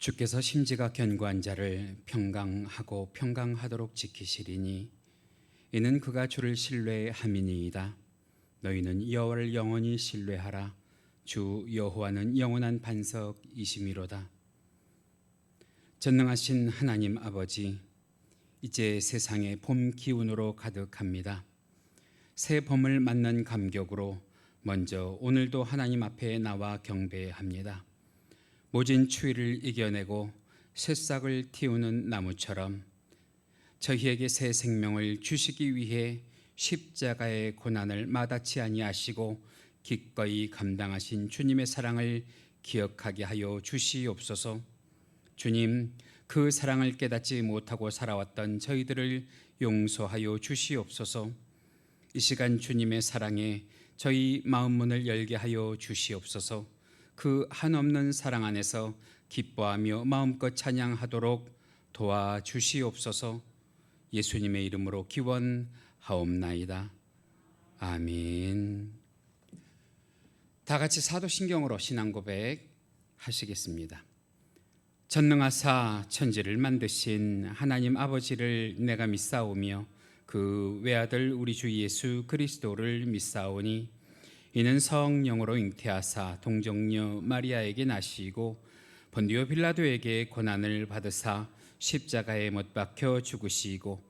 주께서 심지가 견고한 자를 평강하고 평강하도록 지키시리니 이는 그가 주를 신뢰함이니이다. 너희는 여호와를 영원히 신뢰하라. 주 여호와는 영원한 반석이시미로다. 전능하신 하나님 아버지, 이제 세상에 봄 기운으로 가득합니다. 새 봄을 맞는 감격으로 먼저 오늘도 하나님 앞에 나와 경배합니다. 모진 추위를 이겨내고 새싹을 틔우는 나무처럼 저희에게 새 생명을 주시기 위해 십자가의 고난을 마다치 아니하시고 기꺼이 감당하신 주님의 사랑을 기억하게 하여 주시옵소서. 주님, 그 사랑을 깨닫지 못하고 살아왔던 저희들을 용서하여 주시옵소서. 이 시간 주님의 사랑에 저희 마음 문을 열게 하여 주시옵소서. 그 한없는 사랑 안에서 기뻐하며 마음껏 찬양하도록 도와주시옵소서. 예수님의 이름으로 기원하옵나이다. 아멘. 다 같이 사도신경으로 신앙 고백 하시겠습니다. 전능하사 천지를 만드신 하나님 아버지를 내가 믿사오며 그 외아들 우리 주 예수 그리스도를 믿사오니 이는 성령으로 잉태하사 동정녀 마리아에게 나시고 본디오 빌라도에게 고난을 받으사 십자가에 못 박혀 죽으시고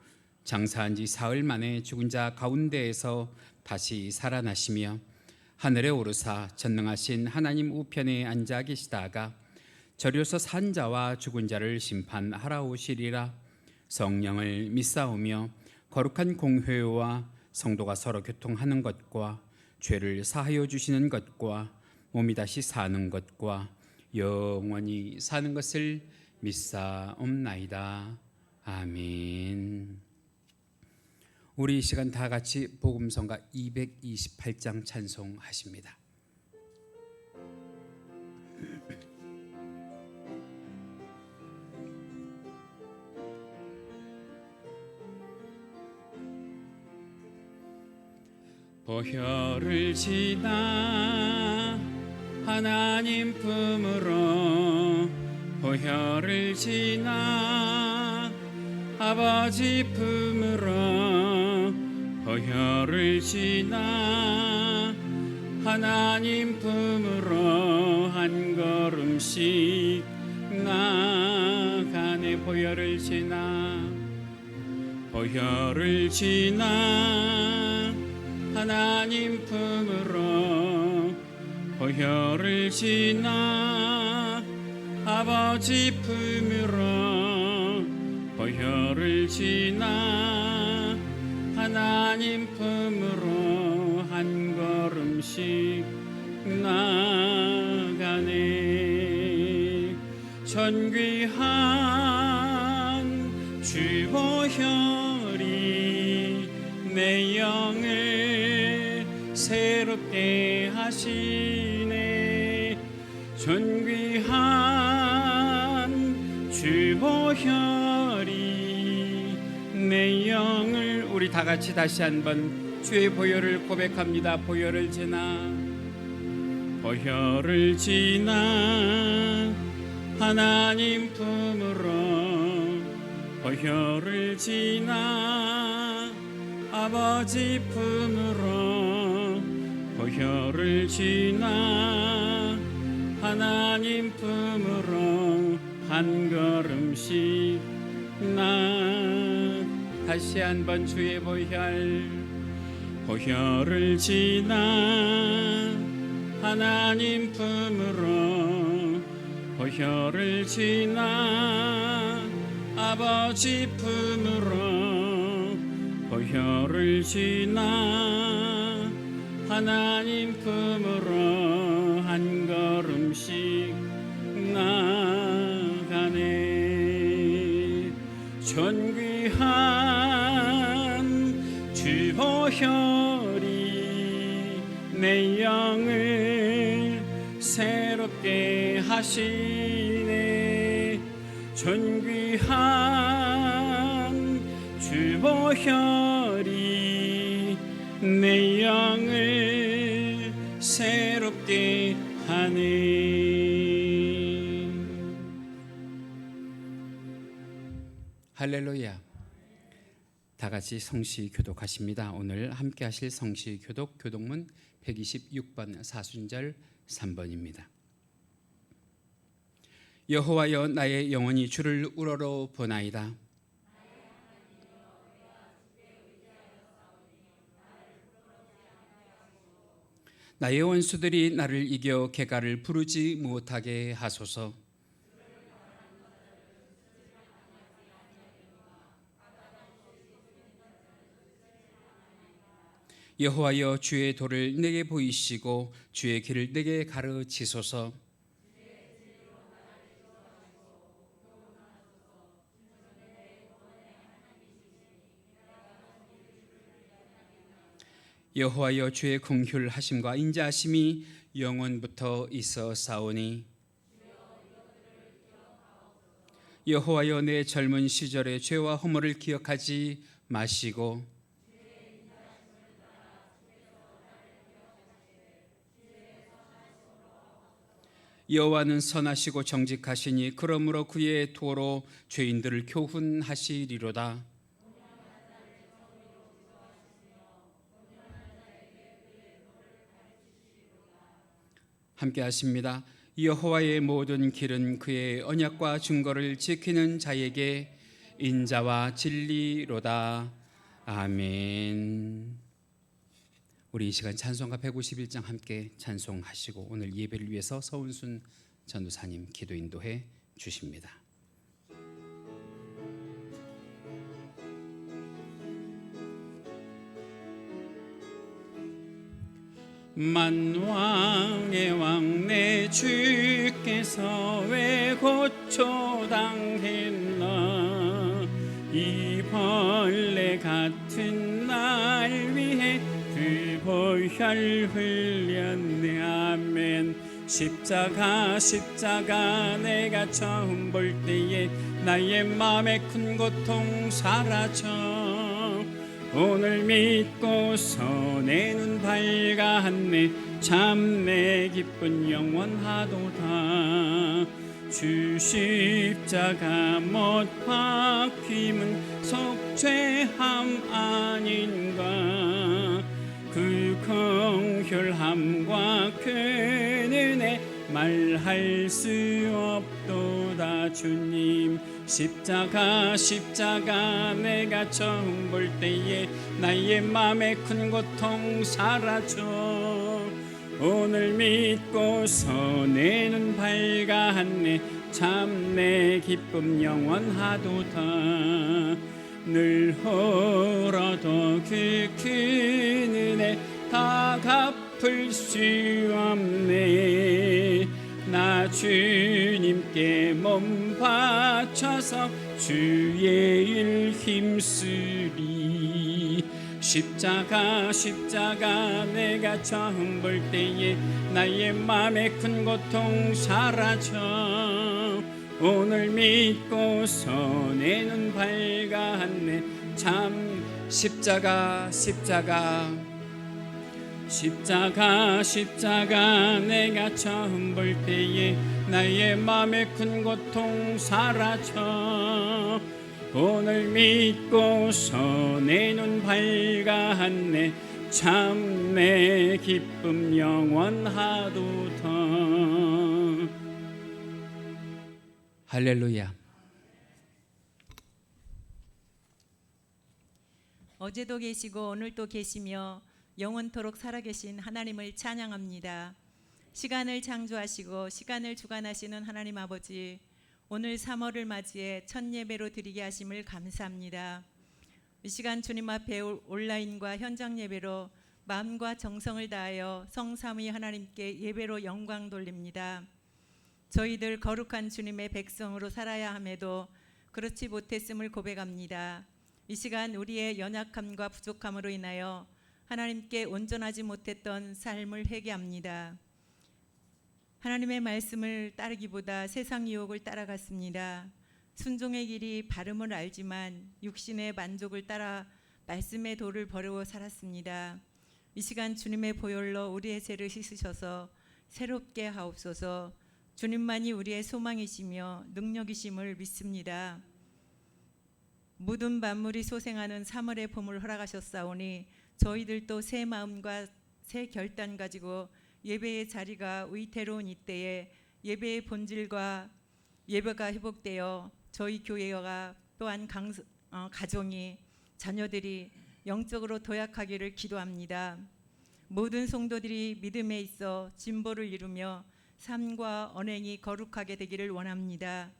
장사한 지 사흘 만에 죽은 자 가운데에서 다시 살아나시며 하늘에 오르사 전능하신 하나님 우편에 앉아 계시다가 저리로서 산 자와 죽은 자를 심판하러 오시리라. 성령을 믿사오며 거룩한 공회와 성도가 서로 교통하는 것과 죄를 사하여 주시는 것과 몸이 다시 사는 것과 영원히 사는 것을 믿사옵나이다. 아멘. 우리 이 시간 다 같이 복음성가 228장 찬송하십니다. 보혈을 지나 하나님 품으로 보혈을 지나 아버지 품으로 보혈을 지나 하나님 품으로 한 걸음씩 나가네. 보혈을 지나 보혈을 지나 하나님 품으로 보혈을 지나 아버지 품으로 보혈을 지나 하나님 품으로 한 걸음씩 나가네. 존귀한 주 보혈이 내 영을 새롭게 하시네. 존귀한 주 보혈이 내 영을, 우리 다 같이 다시 한번 주의 보혈을 고백합니다. 보혈을 지나 보혈을 지나 하나님 품으로 보혈을 지나 아버지 품으로 보혈을 지나 하나님 품으로 한 걸음씩 다시 한번 주의 보혈을 지나 하나님 품으로 보혈을 지나 아버지 품으로 보혈을 지나 하나님 품으로 한 걸음씩 나가네. 존귀한 주 보혈이 내 영을 새롭게 하시네. 존귀한 주 보혈이 내 영을 새롭게 하네. 할렐루야. 다 같이 성시 교독하십니다. 오늘 함께 하실 성시 교독 교독문 126번 사순절 3번입니다. 여호와여, 나의 영혼이 주를 우러러 보나이다. 나의 원수들이 나를 이겨 객가를 부르지 못하게 하소서. 여호와여, 주의 도를 내게 보이시고 주의 길을 내게 가르치소서. 여호와여, 주의 긍휼하심과 인자하심이 영원부터 있어사오니 여호와여, 내 젊은 시절의 죄와 허물을 기억하지 마시고 여호와는 선하시고 정직하시니 그러므로 그의 도로 죄인들을 교훈하시리로다. 함께 하십니다. 여호와의 모든 길은 그의 언약과 증거를 지키는 자에게 인자와 진리로다. 아멘. 우리 이 시간 찬송가 151장 함께 찬송하시고 오늘 예배를 위해서 서운순 전도사님 기도 인도해 주십니다. 만왕의 왕 내 주께서 왜 고초당했나. 이 벌레 같은 날 위해 그 보혈 흘렸네. 아멘. 십자가 내가 처음 볼 때에 나의 맘의 큰 고통 사라져. 오늘 믿고서 내 눈 밝았네. 참 내 기쁜 영원하도다. 주 십자가 못 박힘은 속죄함 아닌가. 그 긍휼함과 그 은혜 말할 수 없도다. 주님 십자가 내가 처음 볼 때에 나의 맘의 큰 고통 사라져. 오늘 믿고서 내 눈 밝았네. 참 내 기쁨 영원하도다. 늘 흘러도 그 큰 은혜 다 갚을 수 없네. 나 주님께 몸 바쳐서 주의 일 힘쓰리. 십자가 내가 처음 볼 때에 나의 맘의 큰 고통 사라져. 오늘 믿고서 내 눈 밝았네. 참 십자가 내가 처음 볼 때에 나의 맘의 큰 고통 사라져. 오늘 믿고서 내 눈 밝았네. 참 내 기쁨 영원하도다. 할렐루야. 어제도 계시고 오늘도 계시며 영원토록 살아계신 하나님을 찬양합니다. 시간을 창조하시고 시간을 주관하시는 하나님 아버지, 오늘 3월을 맞이해 첫 예배로 드리게 하심을 감사합니다. 이 시간 주님 앞에 온라인과 현장 예배로 마음과 정성을 다하여 성삼위 하나님께 예배로 영광 돌립니다. 저희들 거룩한 주님의 백성으로 살아야 함에도 그렇지 못했음을 고백합니다. 이 시간 우리의 연약함과 부족함으로 인하여 하나님께 온전하지 못했던 삶을 회개합니다. 하나님의 말씀을 따르기보다 세상 유혹을 따라갔습니다. 순종의 길이 바름을 알지만 육신의 만족을 따라 말씀의 도를 버리고 살았습니다. 이 시간 주님의 보혈로 우리의 죄를 씻으셔서 새롭게 하옵소서. 주님만이 우리의 소망이시며 능력이심을 믿습니다. 모든 만물이 소생하는 3월의 봄을 허락하셨사오니 저희들도 새 마음과 새 결단 가지고 예배의 자리가 위태로운 이때에 예배의 본질과 예배가 회복되어 저희 교회가 또한 가정이 자녀들이 영적으로 도약하기를 기도합니다. 모든 성도들이 믿음에 있어 진보를 이루며 삶과 언행이 거룩하게 되기를 원합니다.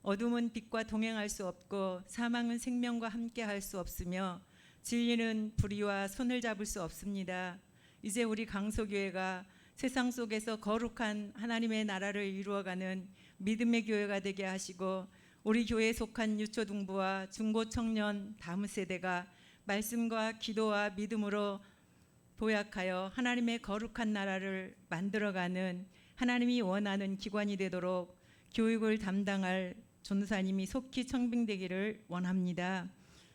어둠은 빛과 동행할 수 없고 사망은 생명과 함께할 수 없으며 진리는 불의와 손을 잡을 수 없습니다. 이제 우리 강소교회가 세상 속에서 거룩한 하나님의 나라를 이루어가는 믿음의 교회가 되게 하시고 우리 교회에 속한 유초등부와 중고청년 다음 세대가 말씀과 기도와 믿음으로 도약하여 하나님의 거룩한 나라를 만들어가는 하나님이 원하는 기관이 되도록 교육을 담당할 전도사님이 속히 청빙되기를 원합니다.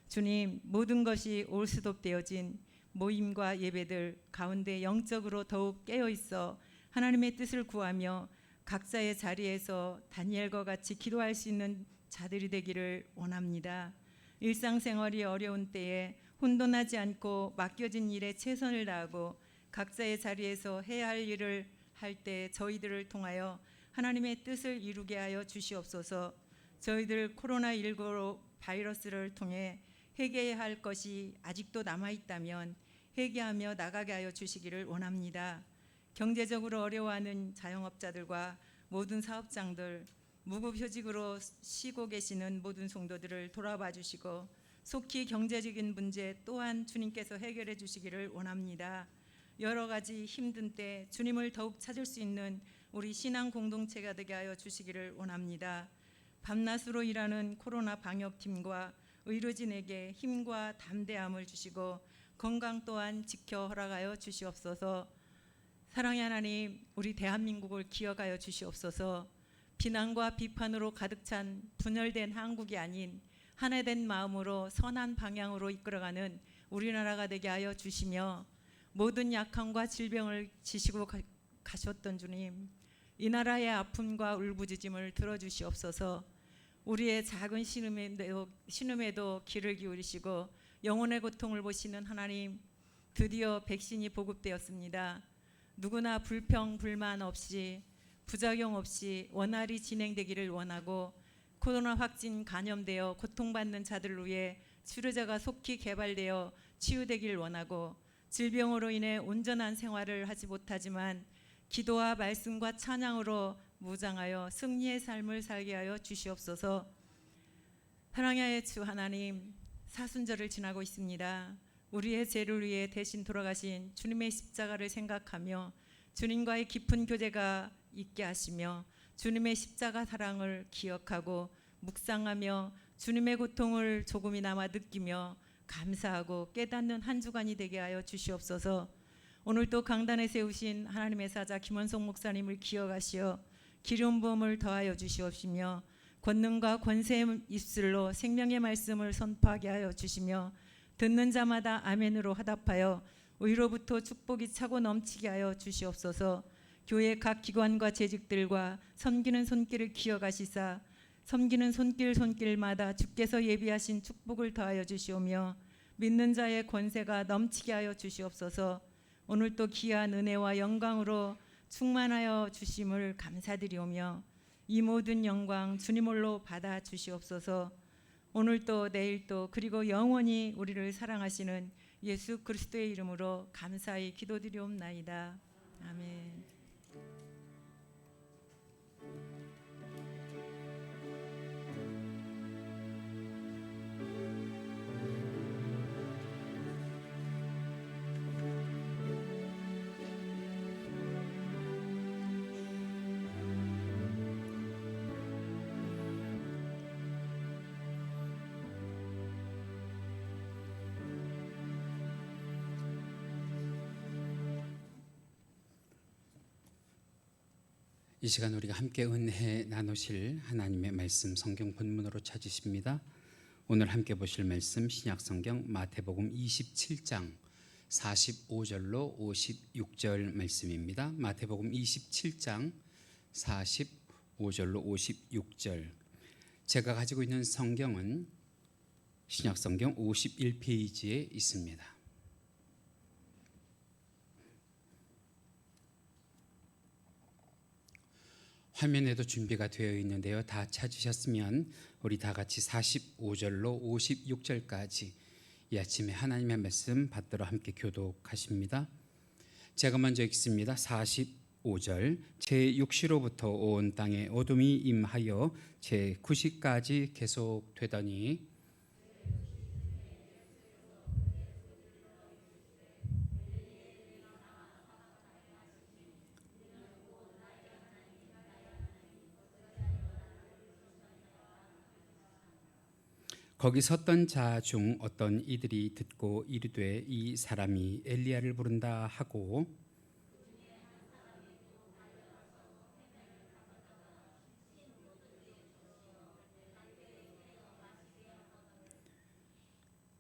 주님, 모든 것이 올스톱되어진 모임과 예배들 가운데 영적으로 더욱 깨어있어 하나님의 뜻을 구하며 각자의 자리에서 다니엘과 같이 기도할 수 있는 자들이 되기를 원합니다. 일상생활이 어려운 때에 혼돈하지 않고 맡겨진 일에 최선을 다하고 각자의 자리에서 해야 할 일을 할 때 저희들을 통하여 하나님의 뜻을 이루게 하여 주시옵소서. 저희들 코로나19 바이러스를 통해 회개해야 할 것이 아직도 남아있다면 회개하며 나가게 하여 주시기를 원합니다. 경제적으로 어려워하는 자영업자들과 모든 사업장들, 무급휴직으로 쉬고 계시는 모든 성도들을 돌아봐 주시고 속히 경제적인 문제 또한 주님께서 해결해 주시기를 원합니다. 여러 가지 힘든 때 주님을 더욱 찾을 수 있는 우리 신앙 공동체가 되게 하여 주시기를 원합니다. 밤낮으로 일하는 코로나 방역팀과 의료진에게 힘과 담대함을 주시고 건강 또한 지켜 허락하여 주시옵소서. 사랑의 하나님, 우리 대한민국을 기억하여 주시옵소서. 비난과 비판으로 가득 찬 분열된 한국이 아닌 하나된 마음으로 선한 방향으로 이끌어가는 우리나라가 되게 하여 주시며 모든 약함과 질병을 지시고 가셨던 주님, 이 나라의 아픔과 울부짖음을 들어주시옵소서. 우리의 작은 신음에도 귀를 기울이시고 영혼의 고통을 보시는 하나님, 드디어 백신이 보급되었습니다. 누구나 불평 불만 없이 부작용 없이 원활히 진행되기를 원하고 코로나 확진 감염되어 고통받는 자들을 위해 치료제가 속히 개발되어 치유되기를 원하고 질병으로 인해 온전한 생활을 하지 못하지만 기도와 말씀과 찬양으로 무장하여 승리의 삶을 살게 하여 주시옵소서. 사랑의 주 하나님, 사순절을 지나고 있습니다. 우리의 죄를 위해 대신 돌아가신 주님의 십자가를 생각하며 주님과의 깊은 교제가 있게 하시며 주님의 십자가 사랑을 기억하고 묵상하며 주님의 고통을 조금이나마 느끼며 감사하고 깨닫는 한 주간이 되게 하여 주시옵소서. 오늘도 강단에 세우신 하나님의 사자 김원성 목사님을 기억하시어 기름 부음을 더하여 주시옵시며 권능과 권세의 입술로 생명의 말씀을 선포하게 하여 주시며 듣는 자마다 아멘으로 화답하여 의로부터 축복이 차고 넘치게 하여 주시옵소서. 교회 각 기관과 재직들과 섬기는 손길을 기억하시사 섬기는 손길마다 주께서 예비하신 축복을 더하여 주시오며 믿는 자의 권세가 넘치게 하여 주시옵소서. 오늘도 귀한 은혜와 영광으로 충만하여 주심을 감사드리오며 이 모든 영광 주님 홀로 받아 주시옵소서. 오늘도 내일도 그리고 영원히 우리를 사랑하시는 예수 그리스도의 이름으로 감사히 기도드리옵나이다. 아멘. 이 시간 우리가 함께 은혜 나누실 하나님의 말씀 성경 본문으로 찾으십니다. 오늘 함께 보실 말씀 신약 성경 마태복음 27장 45절로 56절 말씀입니다. 마태복음 27장 45절로 56절. 제가 가지고 있는 성경은 신약성경 51페이지에 있습니다. 화면에도 준비가 되어 있는데요. 다 찾으셨으면 우리 다 같이 45절로 56절까지 이 아침에 하나님의 말씀 받들어 함께 교독하십니다. 제가 먼저 읽습니다. 45절 제 6시로부터 온 땅에 어둠이 임하여 제 9시까지 계속되더니 거기 섰던 자 중 어떤 이들이 듣고 이르되 이 사람이 엘리야를 부른다 하고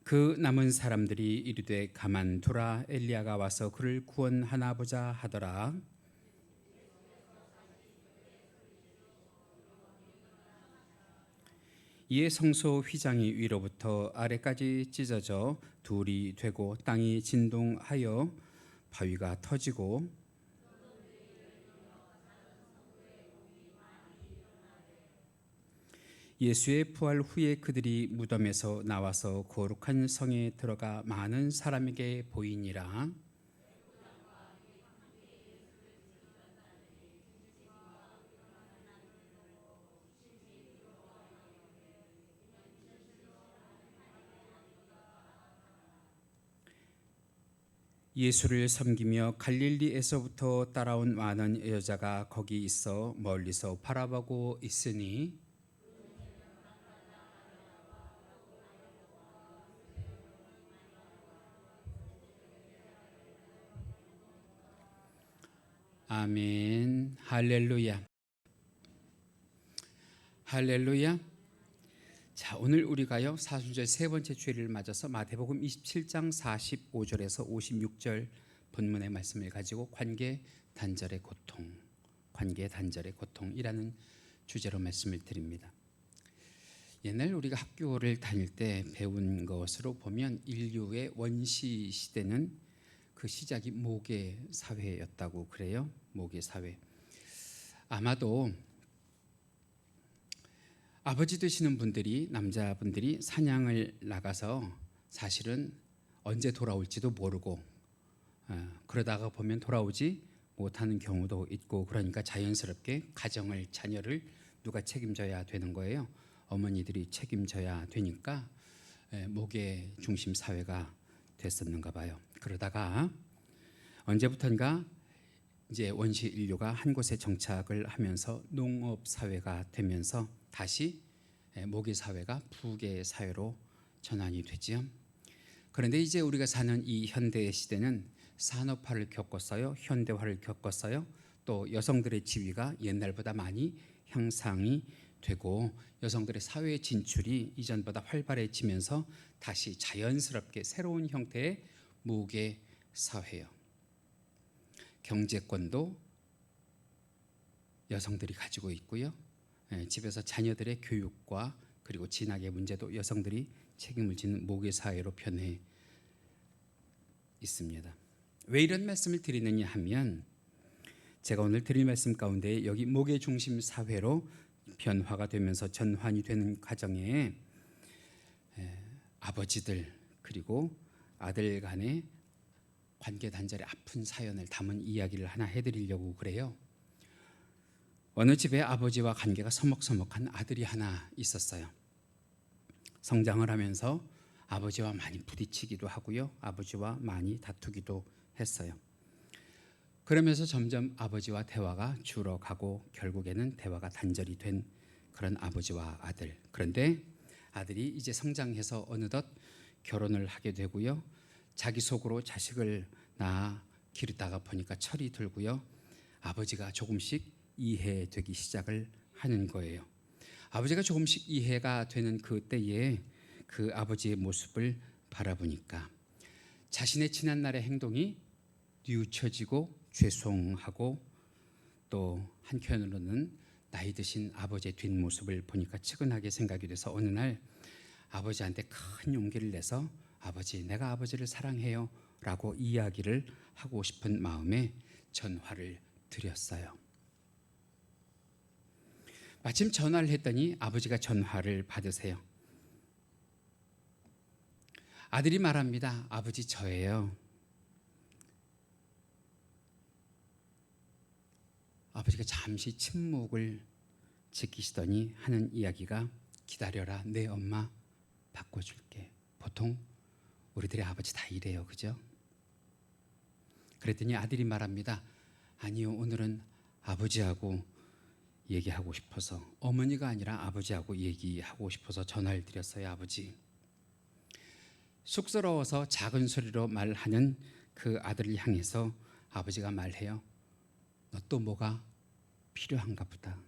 그 남은 사람들이 이르되 가만두라 엘리야가 와서 그를 구원하나 보자 하더라. 이에 성소 휘장이 위로부터 아래까지 찢어져 둘이 되고 땅이 진동하여 바위가 터지고 예수의 부활 후에 그들이 무덤에서 나와서 거룩한 성에 들어가 많은 사람에게 보이니라. 예수를 섬기며 갈릴리에서부터 따라온 많은 여자가 거기 있어 멀리서 바라보고 있으니 아멘. 할렐루야. 할렐루야. 자, 오늘 우리가요 사순절 세 번째 주일을 맞아서 마태복음 27장 45절에서 56절 본문의 말씀을 가지고 관계 단절의 고통이라는 주제로 말씀을 드립니다. 옛날 우리가 학교를 다닐 때 배운 것으로 보면 인류의 원시 시대는 그 시작이 모계 사회였다고 그래요. 모계 사회. 아마도 아버지 되시는 분들이 남자분들이 사냥을 나가서 사실은 언제 돌아올지도 모르고 그러다가 보면 돌아오지 못하는 경우도 있고 그러니까 자연스럽게 가정을 자녀를 누가 책임져야 되는 거예요. 어머니들이 책임져야 되니까 모계 중심 사회가 됐었는가 봐요. 그러다가 언제부턴가 이제 원시 인류가 한 곳에 정착을 하면서 농업 사회가 되면서 다시 모계 사회가 부계 사회로 전환이 되지요. 그런데 이제 우리가 사는 이 현대 시대는 산업화를 겪었어요. 현대화를 겪었어요. 또 여성들의 지위가 옛날보다 많이 향상이 되고 여성들의 사회 진출이 이전보다 활발해지면서 다시 자연스럽게 새로운 형태의 모계 사회요. 경제권도 여성들이 가지고 있고요. 집에서 자녀들의 교육과 그리고 진학의 문제도 여성들이 책임을 지는 모계 사회로 변해 있습니다. 왜 이런 말씀을 드리느냐 하면 제가 오늘 드릴 말씀 가운데 여기 모계 중심 사회로 변화가 되면서 전환이 되는 과정에 아버지들 그리고 아들 간의 관계 단절의 아픈 사연을 담은 이야기를 하나 해드리려고 그래요. 어느 집에 아버지와 관계가 서먹서먹한 아들이 하나 있었어요. 성장을 하면서 아버지와 많이 부딪히기도 하고요. 아버지와 많이 다투기도 했어요. 그러면서 점점 아버지와 대화가 줄어가고 결국에는 대화가 단절이 된 그런 아버지와 아들. 그런데 아들이 이제 성장해서 어느덧 결혼을 하게 되고요. 자기 속으로 자식을 낳아 기르다가 보니까 철이 들고요. 아버지가 조금씩 이해되기 시작을 하는 거예요. 아버지가 조금씩 이해가 되는 그때에 그 아버지의 모습을 바라보니까 자신의 지난날의 행동이 뉘우쳐지고 죄송하고 또 한편으로는 나이 드신 아버지의 뒷모습을 보니까 측은하게 생각이 돼서 어느 날 아버지한테 큰 용기를 내서 아버지, 내가 아버지를 사랑해요 라고 이야기를 하고 싶은 마음에 전화를 드렸어요. 마침 전화를 했더니 아버지가 전화를 받으세요. 아들이 말합니다. 아버지, 저예요. 아버지가 잠시 침묵을 지키시더니 하는 이야기가 기다려라, 내 엄마 바꿔줄게. 보통 우리들의 아버지 다 이래요, 그죠? 그랬더니 아들이 말합니다. 아니요, 오늘은 아버지하고 얘기하고 싶어서, 어머니가 아니라 아버지하고 얘기하고 싶어서 전화를 드렸어요. 아버지. 쑥스러워서 작은 소리로 말하는 그 아들을 향해서 아버지가 말해요. 너 또 뭐가 필요한가 보다.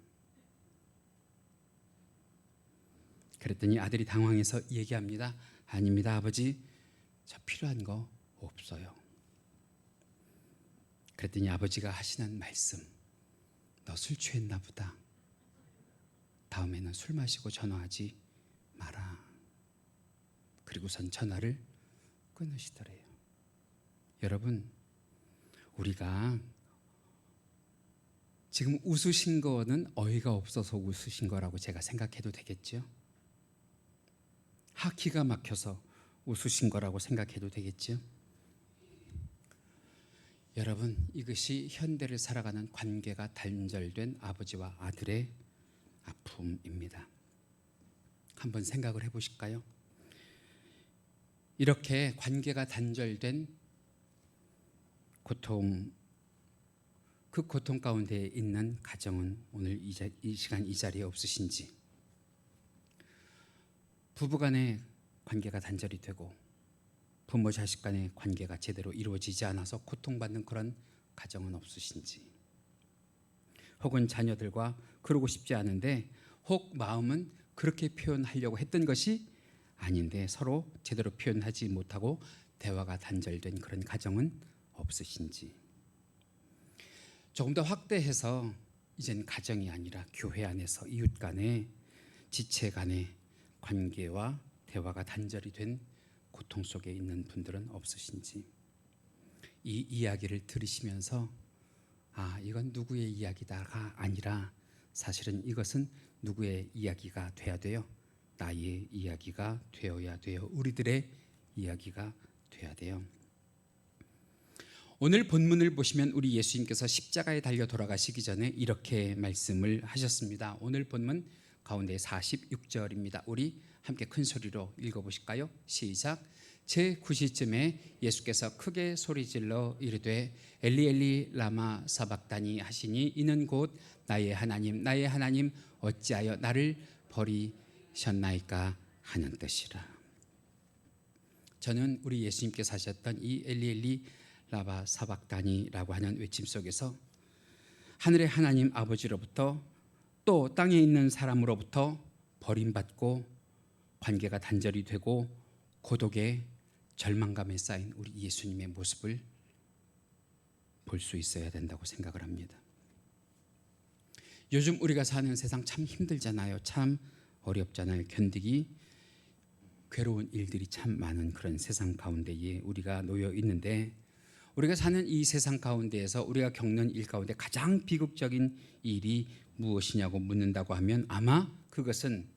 그랬더니 아들이 당황해서 얘기합니다. 아닙니다, 아버지. 저 필요한 거 없어요. 그랬더니 아버지가 하시는 말씀. 너 술 취했나 보다. 다음에는 술 마시고 전화하지 마라. 그리고선 전화를 끊으시더래요. 여러분, 우리가 지금 웃으신 거는 어이가 없어서 웃으신 거라고 제가 생각해도 되겠죠? 기가 막혀서 웃으신 거라고 생각해도 되겠죠? 여러분, 이것이 현대를 살아가는 관계가 단절된 아버지와 아들의 아픔입니다. 한번 생각을 해보실까요? 이렇게 관계가 단절된 고통, 그 고통 가운데 있는 가정은 오늘 이 시간 이 자리에 없으신지, 부부간의 관계가 단절이 되고 부모 자식 간의 관계가 제대로 이루어지지 않아서 고통받는 그런 가정은 없으신지, 혹은 자녀들과 그러고 싶지 않은데 혹 마음은 그렇게 표현하려고 했던 것이 아닌데 서로 제대로 표현하지 못하고 대화가 단절된 그런 가정은 없으신지, 조금 더 확대해서 이젠 가정이 아니라 교회 안에서 이웃 간의 지체 간의 관계와 대화가 단절이 된 고통 속에 있는 분들은 없으신지, 이 이야기를 들으시면서 이건 누구의 이야기다가 아니라 사실은 이것은 누구의 이야기가 돼야 돼요? 나의 이야기가 되어야 돼요. 우리들의 이야기가 돼야 돼요. 오늘 본문을 보시면 우리 예수님께서 십자가에 달려 돌아가시기 전에 이렇게 말씀을 하셨습니다. 오늘 본문 가운데 46절입니다. 우리 함께 큰 소리로 읽어보실까요? 시작. 제9시쯤에 예수께서 크게 소리질러 이르되 엘리 엘리 라마 사박다니 하시니 이는 곧 나의 하나님 나의 하나님 어찌하여 나를 버리셨나이까 하는 뜻이라. 저는 우리 예수님께서 하셨던 이 엘리 엘리 라마 사박다니라고 하는 외침 속에서 하늘의 하나님 아버지로부터 또 땅에 있는 사람으로부터 버림받고 관계가 단절이 되고 고독에 절망감에 쌓인 우리 예수님의 모습을 볼 수 있어야 된다고 생각을 합니다. 요즘 우리가 사는 세상 참 힘들잖아요. 참 어렵잖아요. 견디기 괴로운 일들이 참 많은 그런 세상 가운데에 우리가 놓여 있는데, 우리가 사는 이 세상 가운데에서 우리가 겪는 일 가운데 가장 비극적인 일이 무엇이냐고 묻는다고 하면 아마 그것은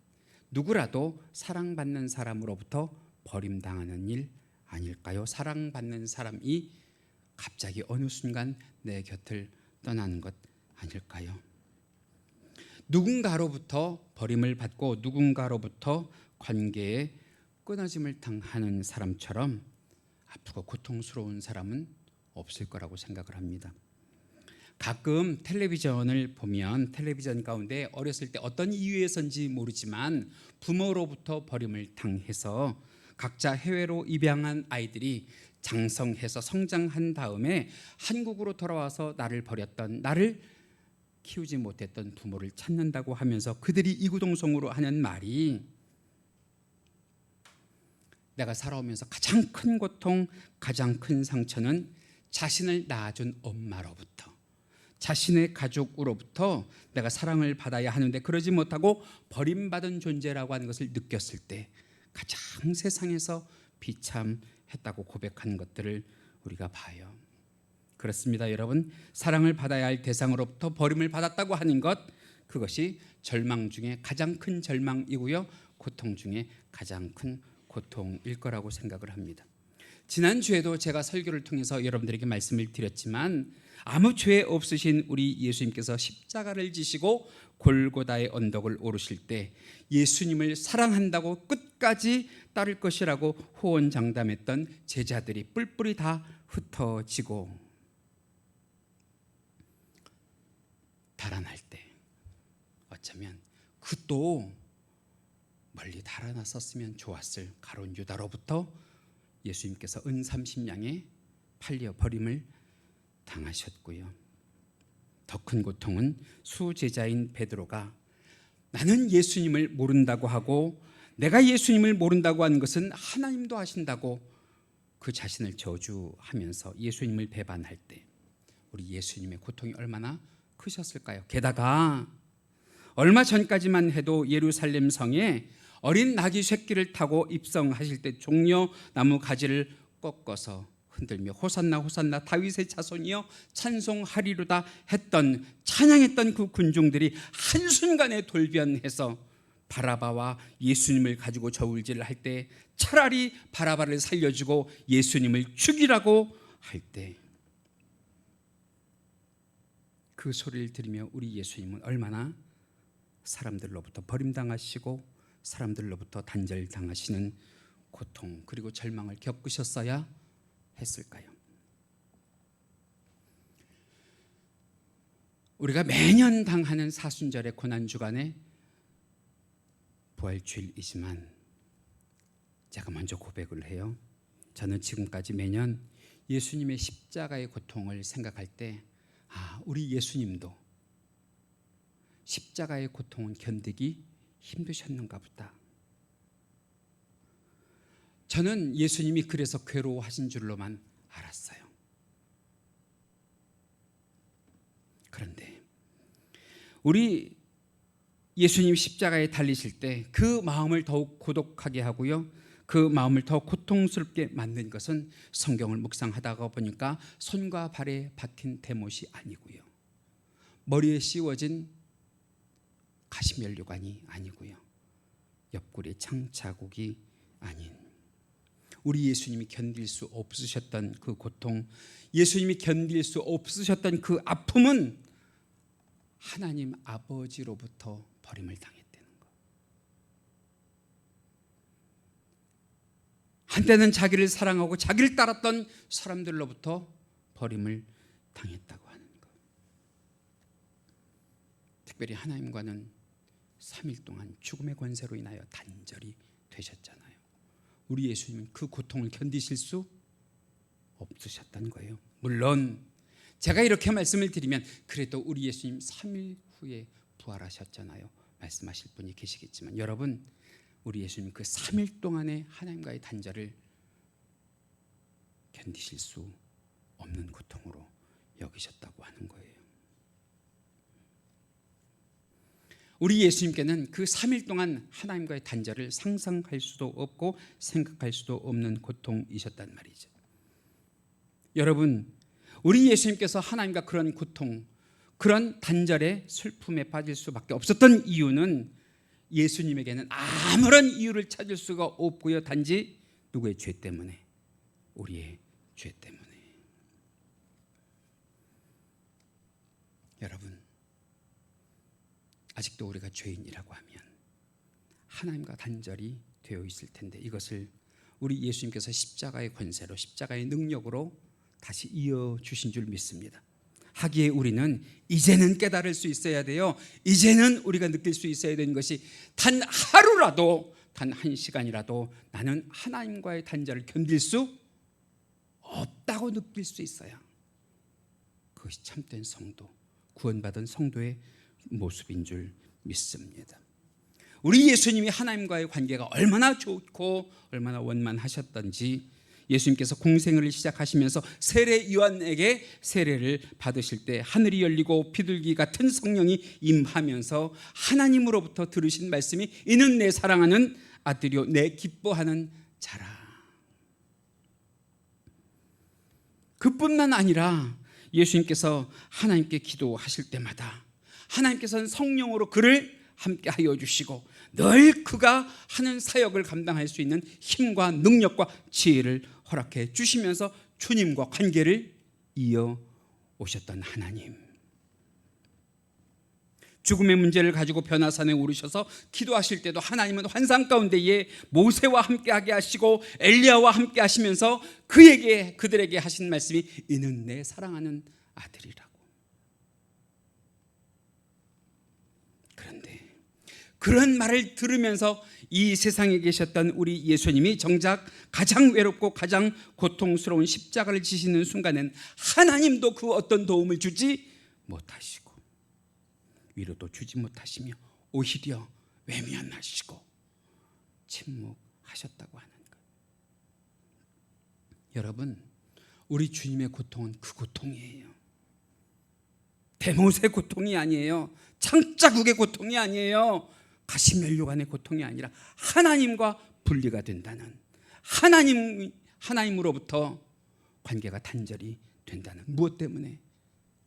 누구라도 사랑받는 사람으로부터 버림당하는 일 아닐까요? 사랑받는 사람이 갑자기 어느 순간 내 곁을 떠나는 것 아닐까요? 누군가로부터 버림을 받고 누군가로부터 관계에 끊어짐을 당하는 사람처럼 아프고 고통스러운 사람은 없을 거라고 생각을 합니다. 가끔 텔레비전을 보면 텔레비전 가운데 어렸을 때 어떤 이유에서인지 모르지만 부모로부터 버림을 당해서 각자 해외로 입양한 아이들이 장성해서 성장한 다음에 한국으로 돌아와서 나를 버렸던, 나를 키우지 못했던 부모를 찾는다고 하면서 그들이 이구동성으로 하는 말이, 내가 살아오면서 가장 큰 고통, 가장 큰 상처는 자신을 낳아준 엄마로부터, 자신의 가족으로부터 내가 사랑을 받아야 하는데 그러지 못하고 버림받은 존재라고 하는 것을 느꼈을 때 가장 세상에서 비참했다고 고백한 것들을 우리가 봐요. 그렇습니다, 여러분. 사랑을 받아야 할 대상으로부터 버림을 받았다고 하는 것, 그것이 절망 중에 가장 큰 절망이고요, 고통 중에 가장 큰 고통일 거라고 생각을 합니다. 지난주에도 제가 설교를 통해서 여러분들에게 말씀을 드렸지만, 아무 죄 없으신 우리 예수님께서 십자가를 지시고 골고다의 언덕을 오르실 때 예수님을 사랑한다고 끝까지 따를 것이라고 호언장담했던 제자들이 뿔뿔이 다 흩어지고 달아날 때, 어쩌면 그 또 멀리 달아났었으면 좋았을 가룟 유다로부터 예수님께서 은 30냥에 팔려 버림을 당하셨고요. 더 큰 고통은 수제자인 베드로가 나는 예수님을 모른다고 하고, 내가 예수님을 모른다고 하는 것은 하나님도 하신다고 그 자신을 저주하면서 예수님을 배반할 때 우리 예수님의 고통이 얼마나 크셨을까요? 게다가 얼마 전까지만 해도 예루살렘 성에 어린 나귀 새끼를 타고 입성하실 때 종려 나무 가지를 꺾어서 흔들며 호산나 호산나 다윗의 자손이여 찬송하리로다 했던, 찬양했던 그 군중들이 한순간에 돌변해서 바라바와 예수님을 가지고 저울질을 할 때, 차라리 바라바를 살려주고 예수님을 죽이라고 할 때 그 소리를 들으며 우리 예수님은 얼마나 사람들로부터 버림당하시고 사람들로부터 단절당하시는 고통 그리고 절망을 겪으셨어야 했을까요? 우리가 매년 당하는 사순절의 고난주간에 부활주일이지만 제가 먼저 고백을 해요. 저는 지금까지 매년 예수님의 십자가의 고통을 생각할 때 우리 예수님도 십자가의 고통은 견디기 힘드셨는가 보다. 저는 예수님이 그래서 괴로워하신 줄로만 알았어요. 그런데 우리 예수님 십자가에 달리실 때 그 마음을 더욱 고독하게 하고요, 그 마음을 더 고통스럽게 만든 것은 성경을 묵상하다가 보니까 손과 발에 박힌 대못이 아니고요, 머리에 씌워진 가시면류관이 아니고요, 옆구리에 창자국이 아닌, 우리 예수님이 견딜 수 없으셨던 그 고통, 예수님이 견딜 수 없으셨던 그 아픔은 하나님 아버지로부터 버림을 당했다는 것. 한때는 자기를 사랑하고 자기를 따랐던 사람들로부터 버림을 당했다고 하는 것. 특별히 하나님과는 3일 동안 죽음의 권세로 인하여 단절이 되셨잖아요. 우리 예수님은 그 고통을 견디실 수 없으셨던 거예요. 물론 제가 이렇게 말씀을 드리면 그래도 우리 예수님 3일 후에 부활하셨잖아요, 말씀하실 분이 계시겠지만, 여러분, 우리 예수님 그 3일 동안의 하나님과의 단절을 견디실 수 없는 고통으로 여기셨다고 하는 거예요. 우리 예수님께는 그 3일 동안 하나님과의 단절을 상상할 수도 없고 생각할 수도 없는 고통이셨단 말이죠. 여러분, 우리 예수님께서 하나님과 그런 고통, 그런 단절의 슬픔에 빠질 수밖에 없었던 이유는 예수님에게는 아무런 이유를 찾을 수가 없고요, 단지 누구의 죄 때문에, 우리의 죄 때문에. 여러분, 아직도 우리가 죄인이라고 하면 하나님과 단절이 되어 있을 텐데, 이것을 우리 예수님께서 십자가의 권세로, 십자가의 능력으로 다시 이어주신 줄 믿습니다. 하기에 우리는 이제는 깨달을 수 있어야 돼요. 이제는 우리가 느낄 수 있어야 되는 것이, 단 하루라도, 단 한 시간이라도 나는 하나님과의 단절을 견딜 수 없다고 느낄 수 있어야 그것이 참된 성도, 구원받은 성도의 모습인 줄 믿습니다. 우리 예수님이 하나님과의 관계가 얼마나 좋고 얼마나 원만하셨던지, 예수님께서 공생을 시작하시면서 세례 요한에게 세례를 받으실 때 하늘이 열리고 비둘기 같은 성령이 임하면서 하나님으로부터 들으신 말씀이, 이는 내 사랑하는 아들이요 내 기뻐하는 자라. 그뿐만 아니라 예수님께서 하나님께 기도하실 때마다 하나님께서는 성령으로 그를 함께 하여 주시고 늘 그가 하는 사역을 감당할 수 있는 힘과 능력과 지혜를 허락해 주시면서 주님과 관계를 이어 오셨던 하나님, 죽음의 문제를 가지고 변화산에 오르셔서 기도하실 때도 하나님은 환상 가운데에 모세와 함께하게 하시고 엘리야와 함께 하시면서 그들에게 하신 말씀이 이는 내 사랑하는 아들이라고. 그런데 그런 말을 들으면서 이 세상에 계셨던 우리 예수님이 정작 가장 외롭고 가장 고통스러운 십자가를 지시는 순간엔 하나님도 그 어떤 도움을 주지 못하시고 위로도 주지 못하시며 오히려 외면하시고 침묵하셨다고 하는 것. 여러분, 우리 주님의 고통은 그 고통이에요. 대못의 고통이 아니에요. 창자국의 고통이 아니에요. 가시면류관의 고통이 아니라 하나님과 분리가 된다는, 하나님으로부터 관계가 단절이 된다는. 무엇 때문에?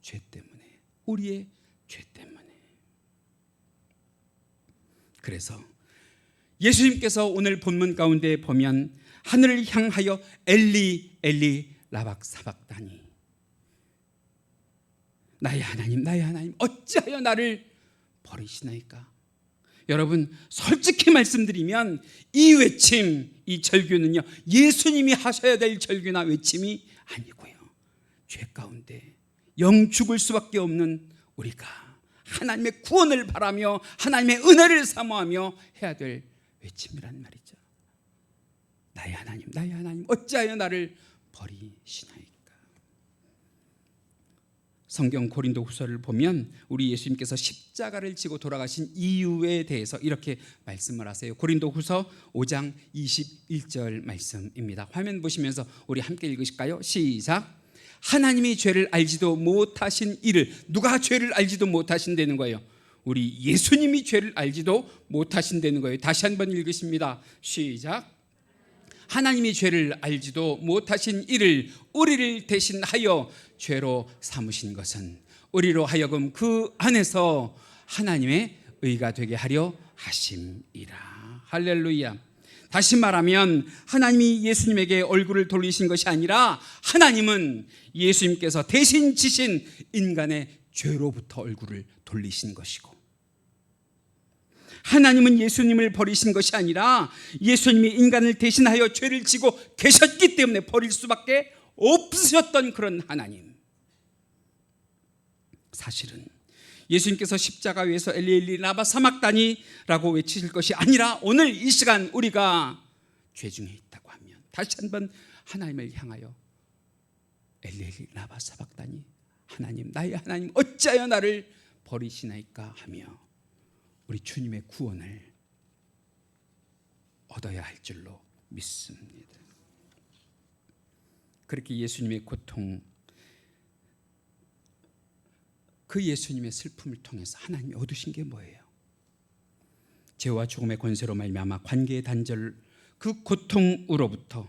죄 때문에. 우리의 죄 때문에. 그래서 예수님께서 오늘 본문 가운데 보면 하늘을 향하여 엘리 엘리 라박 사박다니, 나의 하나님 나의 하나님 어찌하여 나를 버리시나이까. 여러분, 솔직히 말씀드리면 이 외침, 이 절규는요 예수님이 하셔야 될 절규나 외침이 아니고요, 죄 가운데 영 죽을 수밖에 없는 우리가 하나님의 구원을 바라며 하나님의 은혜를 사모하며 해야 될 외침이란 말이죠. 나의 하나님 어찌하여 나를 버리시나이까. 성경 고린도후서를 보면 우리 예수님께서 십자가를 지고 돌아가신 이유에 대해서 이렇게 말씀을 하세요. 고린도후서 5장 21절 말씀입니다. 화면 보시면서 우리 함께 읽으실까요? 시작. 하나님이 죄를 알지도 못하신 이를, 누가 죄를 알지도 못하신다는 거예요? 우리 예수님이 죄를 알지도 못하신다는 거예요. 다시 한번 읽으십니다. 시작. 하나님이 죄를 알지도 못하신 이를 우리를 대신하여 죄로 삼으신 것은 우리로 하여금 그 안에서 하나님의 의가 되게 하려 하심이라. 할렐루야. 다시 말하면 하나님이 예수님에게 얼굴을 돌리신 것이 아니라 하나님은 예수님께서 대신 지신 인간의 죄로부터 얼굴을 돌리신 것이고, 하나님은 예수님을 버리신 것이 아니라 예수님이 인간을 대신하여 죄를 지고 계셨기 때문에 버릴 수밖에 없으셨던 그런 하나님. 사실은 예수님께서 십자가 위에서 엘리 엘리 라마 사막다니라고 외치실 것이 아니라 오늘 이 시간 우리가 죄 중에 있다고 하면 다시 한번 하나님을 향하여 엘리 엘리 라마 사막다니, 하나님 나의 하나님 어찌하여 나를 버리시나이까 하며 우리 주님의 구원을 얻어야 할 줄로 믿습니다. 그렇게 예수님의 고통, 그 예수님의 슬픔을 통해서 하나님이 얻으신 게 뭐예요? 죄와 죽음의 권세로 말미암아 관계의 단절, 그 고통으로부터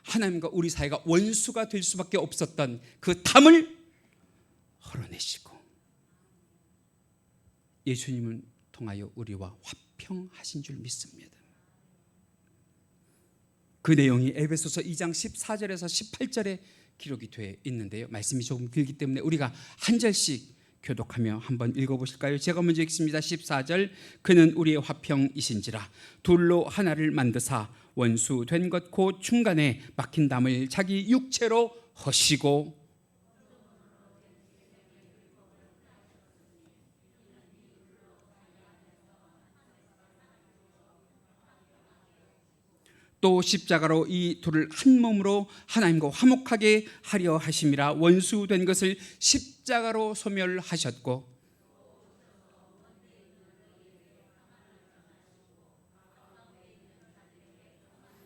하나님과 우리 사이가 원수가 될 수밖에 없었던 그 담을 헐어내시고 예수님을 통하여 우리와 화평하신 줄 믿습니다. 그 내용이 에베소서 2장 14절에서 18절에 기록이 되어 있는데요, 말씀이 조금 길기 때문에 우리가 한 절씩 교독하며 한번 읽어보실까요? 제가 먼저 읽습니다. 14절. 그는 우리의 화평이신지라 둘로 하나를 만드사 원수 된 것 곧 중간에 막힌 담을 자기 육체로 허시고, 또 십자가로 이 둘을 한 몸으로 하나님과 화목하게 하려 하심이라. 원수 된 것을 십자가로 소멸하셨고,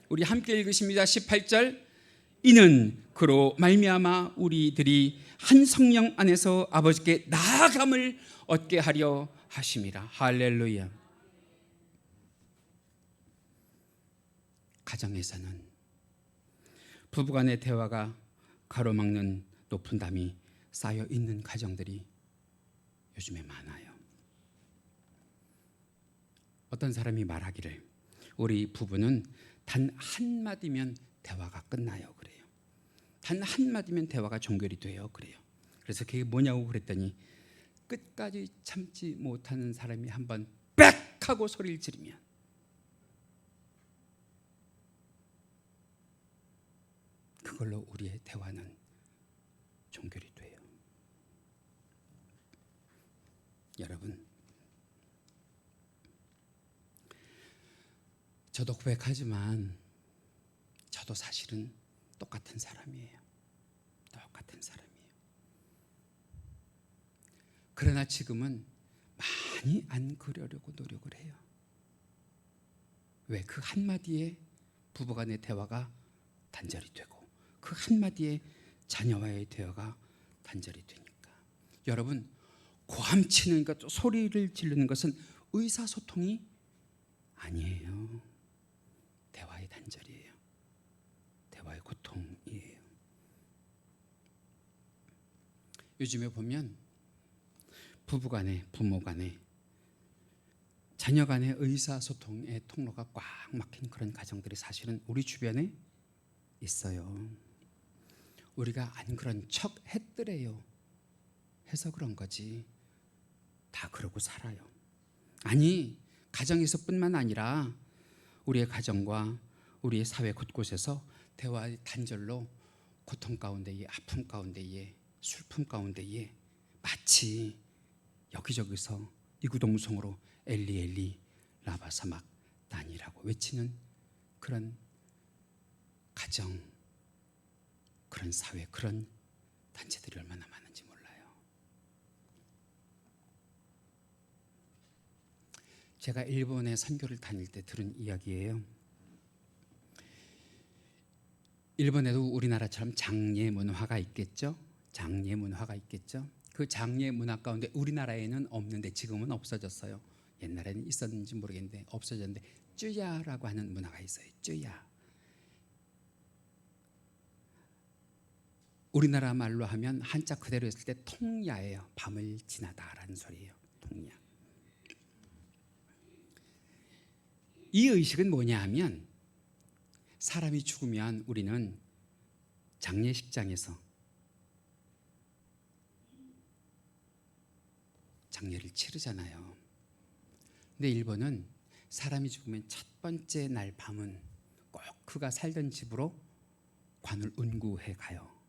우리 함께 읽으십니다. 18절. 이는 그로 말미암아 우리들이 한 성령 안에서 아버지께 나아감을 얻게 하려 하심이라. 할렐루야. 가정에서는 부부간의 대화가 가로막는 높은 담이 쌓여 있는 가정들이 요즘에 많아요. 어떤 사람이 말하기를 우리 부부는 단 한마디면 대화가 끝나요 그래요. 단 한마디면 대화가 종결이 돼요 그래요. 그래서 그게 뭐냐고 그랬더니 끝까지 참지 못하는 사람이 한번 빽 하고 소리를 지르면 그걸로 우리의 대화는 종결이 돼요. 여러분, 저도 고백하지만 저도 사실은 똑같은 사람이에요. 똑같은 사람이에요. 그러나 지금은 많이 안 그러려고 노력을 해요. 왜? 그 한마디에 부부간의 대화가 단절이 되고 그 한마디에 자녀와의 대화가 단절이 되니까. 여러분, 고함치는 것, 소리를 지르는 것은 의사소통이 아니에요. 대화의 단절이에요. 대화의 고통이에요. 요즘에 보면 부부간에, 부모간에, 자녀간의 의사소통의 통로가 꽉 막힌 그런 가정들이 사실은 우리 주변에 있어요. 우리가 안 그런 척 했더래요 해서 그런 거지 다 그러고 살아요. 아니, 가정에서뿐만 아니라 우리의 가정과 우리의 사회 곳곳에서 대화의 단절로 고통 가운데에, 아픔 가운데에, 슬픔 가운데에 마치 여기저기서 이구동성으로 엘리 엘리 라바사막 단이라고 외치는 그런 가정, 그런 사회, 그런 단체들이 얼마나 많은지 몰라요. 제가 일본에 선교를 다닐 때 들은 이야기예요. 일본에도 우리나라처럼 장례 문화가 있겠죠. 장례 문화가 있겠죠. 그 장례 문화 가운데 우리나라에는 없는데 지금은 없어졌어요. 옛날에는 있었는지 모르겠는데 없어졌는데 쯔야라고 하는 문화가 있어요. 쯔야. 우리나라 말로 하면 한자 그대로 했을 때 통야예요. 밤을 지나다라는 소리예요. 통야. 이 의식은 뭐냐 하면 사람이 죽으면 우리는 장례식장에서 장례를 치르잖아요. 근데 일본은 사람이 죽으면 첫 번째 날 밤은 꼭 그가 살던 집으로 관을 운구해 가요.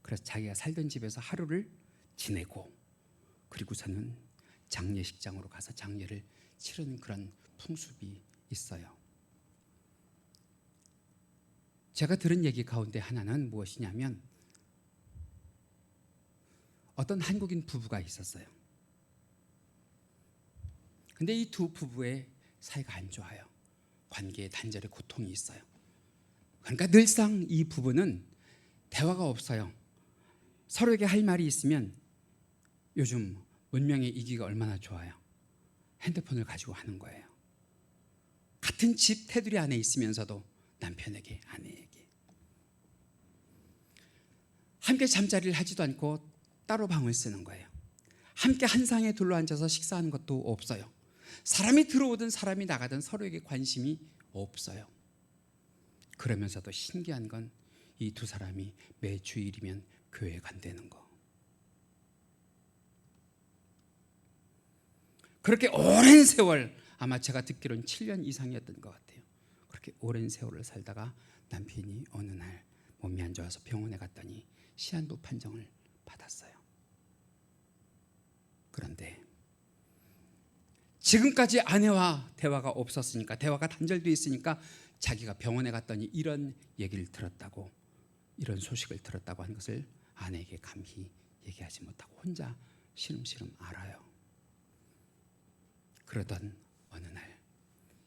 그래서 자기가 살던 집에서 하루를 지내고 그리고서는 장례식장으로 가서 장례를 치르는 그런 풍습이 있어요. 제가 들은 얘기 가운데 하나는 무엇이냐면 어떤 한국인 부부가 있었어요. 근데 이 두 부부의 사이가 안 좋아요. 관계의 단절의 고통이 있어요. 그러니까 늘상 이 부부는 대화가 없어요. 서로에게 할 말이 있으면 요즘 문명의 이기가 얼마나 좋아요. 핸드폰을 가지고 하는 거예요. 같은 집 테두리 안에 있으면서도 남편에게, 아내에게 함께 잠자리를 하지도 않고 따로 방을 쓰는 거예요. 함께 한 상에 둘러앉아서 식사하는 것도 없어요. 사람이 들어오든 사람이 나가든 서로에게 관심이 없어요. 그러면서도 신기한 건 이 두 사람이 매 주일이면 교회에 간다는 거. 그렇게 오랜 세월, 아마 제가 듣기로는 7년 이상이었던 것 같아요. 그렇게 오랜 세월을 살다가 남편이 어느 날 몸이 안 좋아서 병원에 갔더니 시한부 판정을 받았어요. 그런데 지금까지 아내와 대화가 없었으니까, 대화가 단절되어 있으니까 자기가 병원에 갔더니 이런 얘기를 들었다고, 이런 소식을 들었다고 하는 것을 아내에게 감히 얘기하지 못하고 혼자 시름시름 앓아요. 그러던 어느 날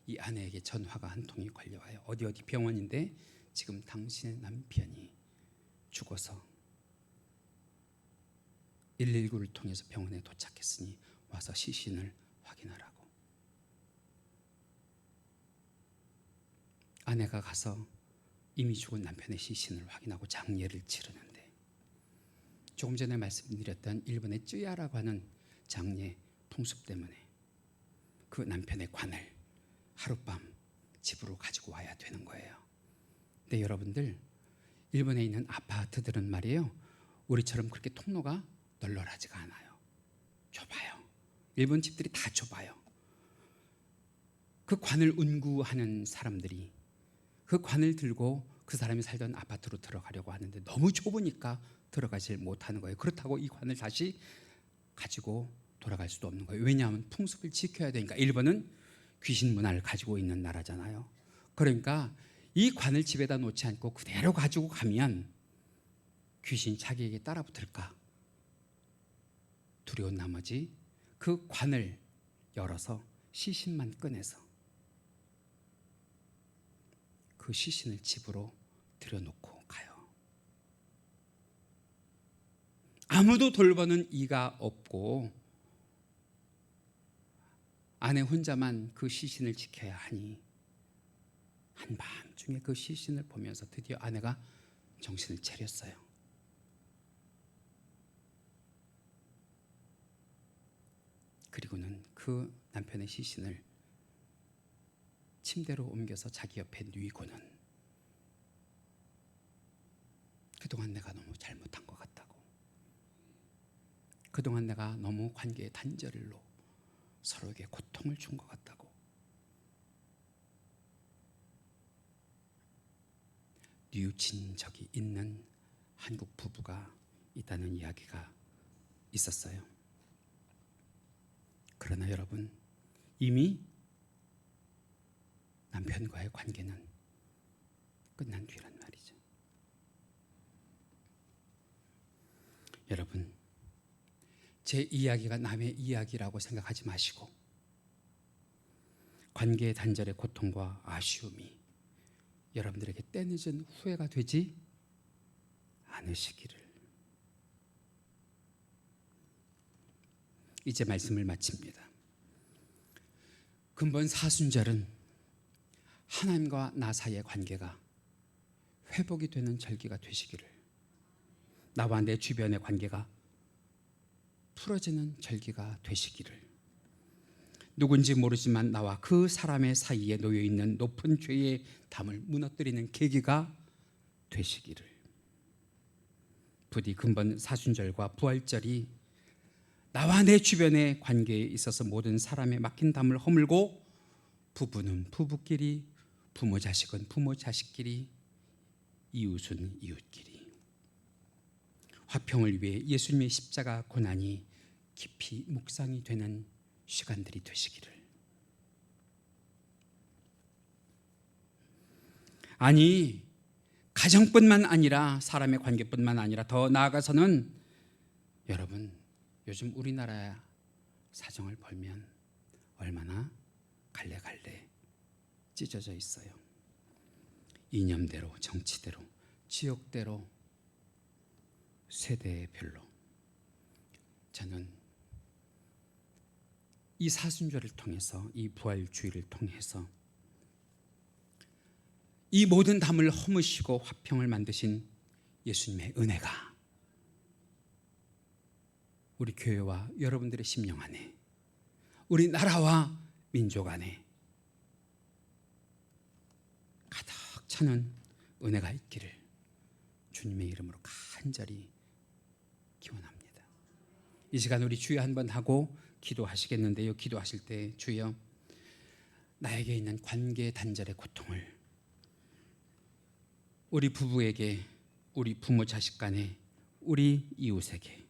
이 아내에게 전화가 한 통이 걸려와요. 어디 병원인데 지금 당신의 남편이 죽어서 119를 통해서 병원에 도착했으니 와서 시신을 확인하라고. 아내가 가서 이미 죽은 남편의 시신을 확인하고 장례를 치르는데, 조금 전에 말씀드렸던 일본의 쯔야라고 하는 장례 풍습 때문에 그 남편의 관을 하룻밤 집으로 가지고 와야 되는 거예요. 근데 여러분들, 일본에 있는 아파트들은 말이에요, 우리처럼 그렇게 통로가 널널하지가 않아요. 좁아요. 일본 집들이 다 좁아요. 그 관을 운구하는 사람들이 그 관을 들고 그 사람이 살던 아파트로 들어가려고 하는데 너무 좁으니까 들어가질 못하는 거예요. 그렇다고 이 관을 다시 가지고 돌아갈 수도 없는 거예요. 왜냐하면 풍습을 지켜야 되니까. 일본은 귀신 문화를 가지고 있는 나라잖아요. 그러니까 이 관을 집에다 놓지 않고 그대로 가지고 가면 귀신 자기에게 따라붙을까 두려운 나머지 그 관을 열어서 시신만 꺼내서 그 시신을 집으로 들여놓고 가요. 아무도 돌보는 이가 없고 아내 혼자만 그 시신을 지켜야 하니 한밤중에 그 시신을 보면서 드디어 아내가 정신을 차렸어요. 그리고는 그 남편의 시신을 침대로 옮겨서 자기 옆에 누이고는 그동안 내가 너무 잘못한 것 같다고, 그동안 내가 너무 관계의 단절로 서로에게 고통을 준 것 같다고, 뉘우친 적이 있는 한국 부부가 있다는 이야기가 있었어요. 그러나 여러분, 이미 남편과의 관계는 끝난 뒤란 말이죠. 여러분, 제 이야기가 남의 이야기라고 생각하지 마시고 관계의 단절의 고통과 아쉬움이 여러분들에게 때늦은 후회가 되지 않으시기를. 이제 말씀을 마칩니다. 근본 사순절은 하나님과 나 사이의 관계가 회복이 되는 절기가 되시기를, 나와 내 주변의 관계가 풀어지는 절기가 되시기를, 누군지 모르지만 나와 그 사람의 사이에 놓여있는 높은 죄의 담을 무너뜨리는 계기가 되시기를, 부디 근본 사순절과 부활절이 나와 내 주변의 관계에 있어서 모든 사람의 막힌 담을 허물고, 부부는 부부끼리, 부모 자식은 부모 자식끼리, 이웃은 이웃끼리 화평을 위해 예수님의 십자가 고난이 깊이 묵상이 되는 시간들이 되시기를. 아니, 가정뿐만 아니라 사람의 관계뿐만 아니라 더 나아가서는 여러분, 요즘 우리나라의 사정을 보면 얼마나 갈래갈래 찢어져 있어요. 이념대로, 정치대로, 지역대로, 세대별로. 저는 이 사순절을 통해서, 이 부활주의를 통해서 이 모든 담을 허무시고 화평을 만드신 예수님의 은혜가 우리 교회와 여러분들의 심령 안에, 우리 나라와 민족 안에 가득 차는 은혜가 있기를 주님의 이름으로 간절히 기원합니다. 이 시간 우리 주여 한번 하고 기도하시겠는데요, 기도하실 때 주여, 나에게 있는 관계 단절의 고통을 우리 부부에게, 우리 부모 자식 간에, 우리 이웃에게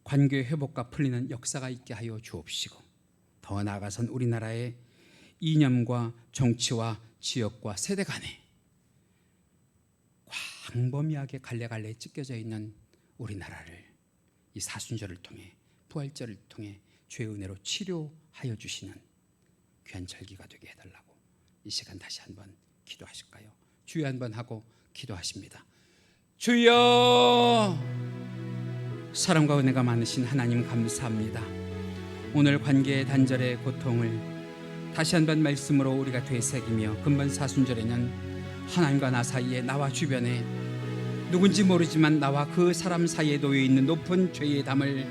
관계 회복과 풀리는 역사가 있게 하여 주옵시고, 더 나아가선 우리나라의 이념과 정치와 지역과 세대 간에 광범위하게 갈래갈래 찢겨져 있는 우리나라를 이 사순절을 통해, 부활절을 통해 주의 은혜로 치료하여 주시는 귀한 절기가 되게 해달라고 이 시간 다시 한번 기도하실까요? 주여 한번 하고 기도하십니다. 주여, 사랑과 은혜가 많으신 하나님 감사합니다. 오늘 관계의 단절의 고통을 다시 한번 말씀으로 우리가 되새기며 근본 사순절에는 하나님과 나 사이에, 나와 주변에 누군지 모르지만 나와 그 사람 사이에 놓여있는 높은 죄의 담을,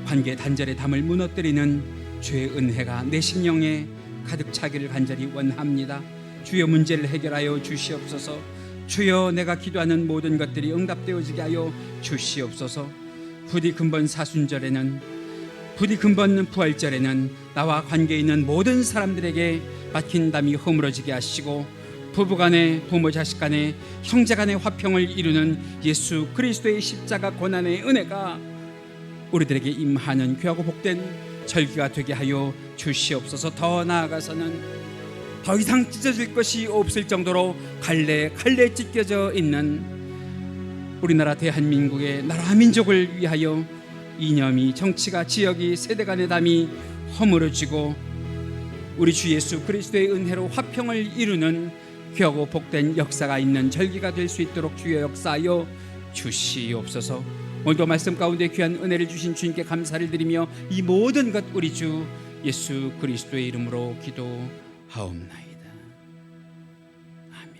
관계 단절의 담을 무너뜨리는 죄의 은혜가 내 심령에 가득 차기를 간절히 원합니다. 주여, 문제를 해결하여 주시옵소서. 주여, 내가 기도하는 모든 것들이 응답되어지게 하여 주시옵소서. 부디 근본 사순절에는, 부디 근본 부활절에는 나와 관계 있는 모든 사람들에게 막힌 담이 허물어지게 하시고, 부부간에, 부모 자식간에, 형제간의 화평을 이루는 예수 그리스도의 십자가 고난의 은혜가 우리들에게 임하는 귀하고 복된 절기가 되게 하여 주시옵소서. 더 나아가서는 더 이상 찢어질 것이 없을 정도로 갈래 찢겨져 있는 우리나라 대한민국의 나라 민족을 위하여 이념이, 정치가, 지역이, 세대 간의 담이 허물어지고 우리 주 예수 그리스도의 은혜로 화평을 이루는 귀하고 복된 역사가 있는 절기가 될 수 있도록 주여 역사하여 주시옵소서. 오늘도 말씀 가운데 귀한 은혜를 주신 주님께 감사를 드리며 이 모든 것 우리 주 예수 그리스도의 이름으로 기도하옵나이다. 아멘.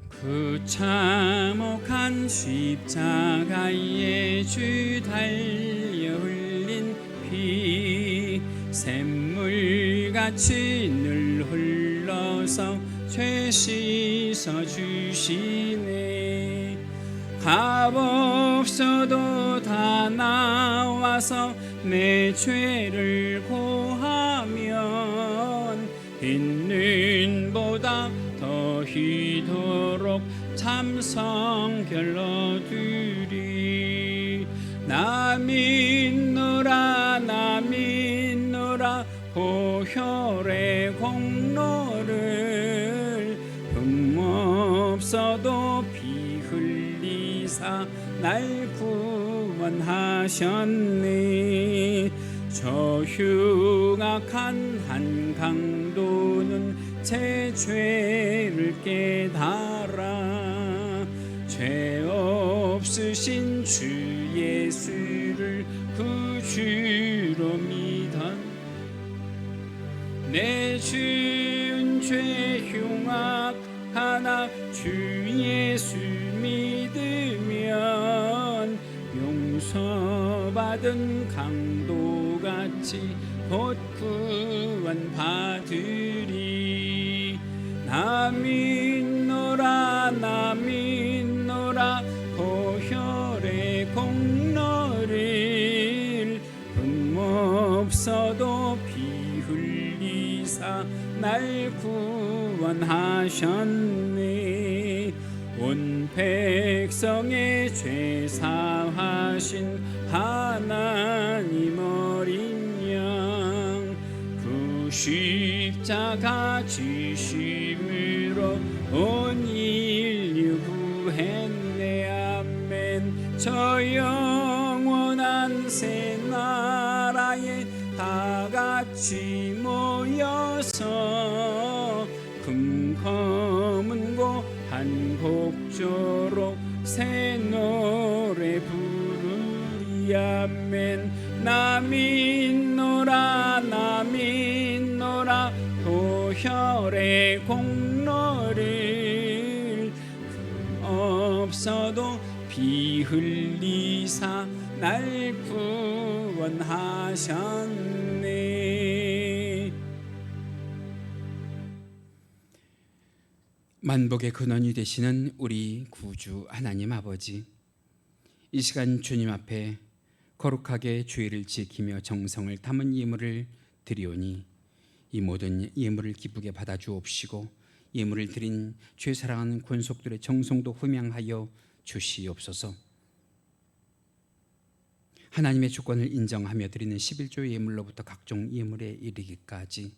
그 참혹한 십자가에 주 달려 흘린 피, 샘물같이 늘 흘러서 죄 씻어 주시네. 값없어도 다 나와서 내 죄를 고하면 있는보다 더히도록 참성결 얻으리. 나 믿노라, 나 믿노라, 보혈의 공로를 흠없어도 피 흘리사 날 구원하셨네. 저 흉악한 한 강도는 제 죄를 깨달아 죄 없으신 주 예수를 구주로 믿어 내 지은 죄 흉악하나 주 예수 믿으면 용서받은 강도같이 곧 구원 받으리. 나 믿노라, 나 믿노라, 보혈의 공로를 흠없어도 피 흘리사 날 구원하셨네. 온 백성의 죄 사하신 하나님 어린 양, 그 십자가 지심으로 온 인류 구했네. 아멘. 저 영원한 새 나라에 다 같이 모여서 금검은고 한 곡조로 새 노래 부르리. 아멘. 나 믿노라, 나 믿노라, 보혈의 공로를 없어도 피 흘리사 날 구원하셨네. 만복의 근원이 되시는 우리 구주 하나님 아버지, 이 시간 주님 앞에 거룩하게 주의를 지키며 정성을 담은 예물을 드리오니 이 모든 예물을 기쁘게 받아 주옵시고 예물을 드린 죄 사랑하는 권속들의 정성도 흠양하여 주시옵소서. 하나님의 주권을 인정하며 드리는 11조 예물로부터 각종 예물에 이르기까지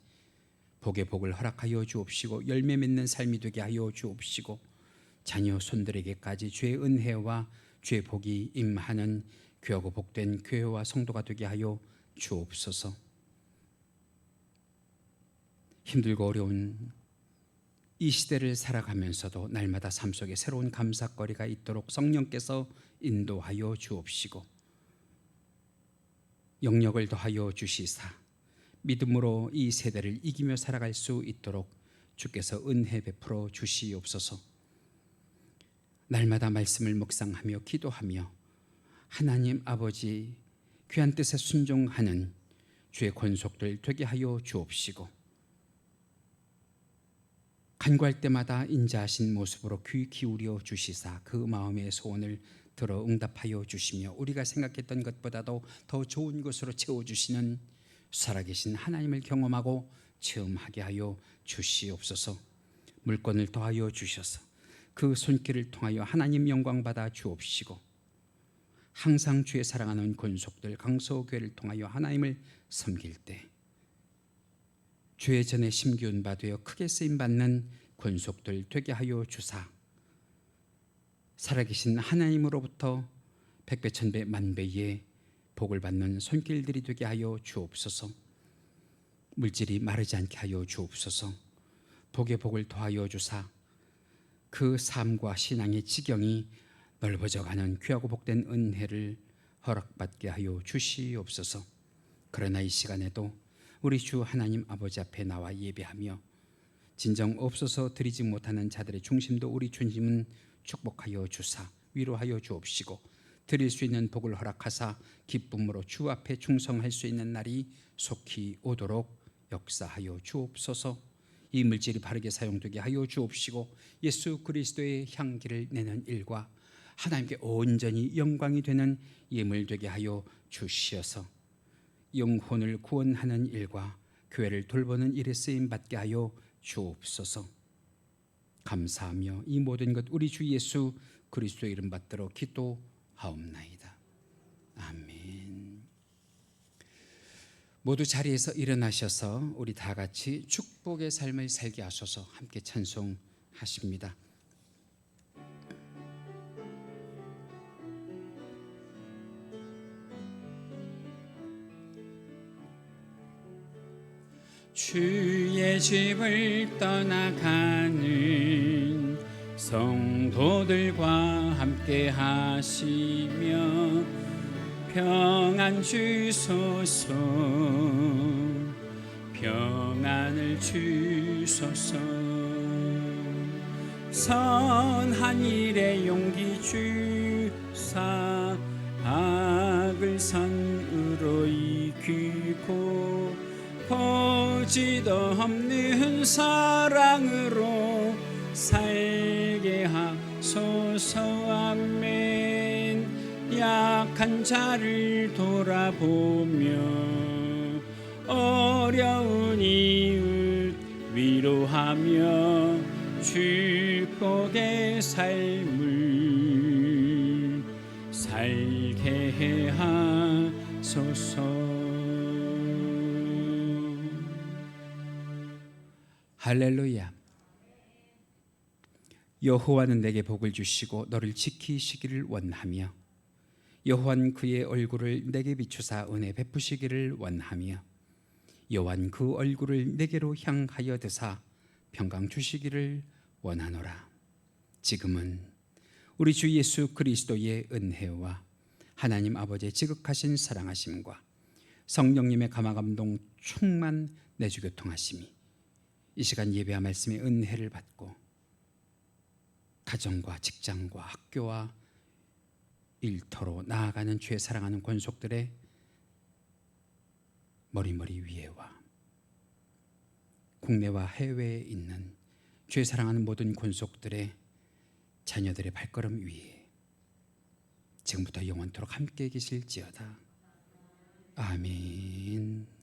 복의 복을 허락하여 주옵시고 열매 맺는 삶이 되게 하여 주옵시고 자녀 손들에게까지 주의 은혜와 주의 복이 임하는 귀하고 복된 교회와 성도가 되게 하여 주옵소서. 힘들고 어려운 이 시대를 살아가면서도 날마다 삶 속에 새로운 감사거리가 있도록 성령께서 인도하여 주옵시고 영력을 더하여 주시사 믿음으로 이 세대를 이기며 살아갈 수 있도록 주께서 은혜 베풀어 주시옵소서. 날마다 말씀을 묵상하며 기도하며 하나님 아버지 귀한 뜻에 순종하는 주의 권속들 되게 하여 주옵시고 간구할 때마다 인자하신 모습으로 귀 기울여 주시사 그 마음의 소원을 들어 응답하여 주시며 우리가 생각했던 것보다도 더 좋은 것으로 채워주시는 살아계신 하나님을 경험하고 체험하게 하여 주시옵소서. 물권을 더하여 주셔서 그 손길을 통하여 하나님 영광 받아 주옵시고 항상 주의 사랑하는 권속들 강서교회를 통하여 하나님을 섬길 때 주의 전에 심기운 바 되어 크게 쓰임받는 권속들 되게 하여 주사 살아계신 하나님으로부터 백배 천배 만배의 복을 받는 손길들이 되게 하여 주옵소서. 물질이 마르지 않게 하여 주옵소서. 복의 복을 더하여 주사 그 삶과 신앙의 지경이 넓어져가는 귀하고 복된 은혜를 허락받게 하여 주시옵소서. 그러나 이 시간에도 우리 주 하나님 아버지 앞에 나와 예배하며 진정 없어서 드리지 못하는 자들의 중심도 우리 주님은 축복하여 주사 위로하여 주옵시고 드릴 수 있는 복을 허락하사 기쁨으로 주 앞에 충성할 수 있는 날이 속히 오도록 역사하여 주옵소서. 이 물질이 바르게 사용되게 하여 주옵시고 예수 그리스도의 향기를 내는 일과 하나님께 온전히 영광이 되는 예물 되게 하여 주시어서 영혼을 구원하는 일과 교회를 돌보는 일에 쓰임 받게 하여 주옵소서. 감사하며 이 모든 것 우리 주 예수 그리스도의 이름 받들어 기도하옵나이다. 아멘. 모두 자리에서 일어나셔서 우리 다 같이 축복의 삶을 살게 하소서 함께 찬송하십니다. 주의 집을 떠나가는 성도들과 함께 하시며 평안 주소서 평안을 주소서 선한 일에 용기 주사 악을 선으로 이기고 보지도 없는 사랑으로 살게 하소서. 아멘. 약한 자를 돌아보며 어려운 이웃 위로하며 축복의 삶을 살게 하소서. 할렐루야. 여호와는 내게 복을 주시고 너를 지키시기를 원하며 여호와는 그의 얼굴을 내게 비추사 은혜 베푸시기를 원하며 여호와는 그 얼굴을 내게로 향하여 드사 평강 주시기를 원하노라. 지금은 우리 주 예수 그리스도의 은혜와 하나님 아버지의 지극하신 사랑하심과 성령님의 감화감동 충만 내주 교통하심이 이 시간 예배와 말씀의 은혜를 받고 가정과 직장과 학교와 일터로 나아가는 주의 사랑하는 권속들의 머리머리 위에와 국내와 해외에 있는 주의 사랑하는 모든 권속들의 자녀들의 발걸음 위에 지금부터 영원토록 함께 계실지어다. 아멘.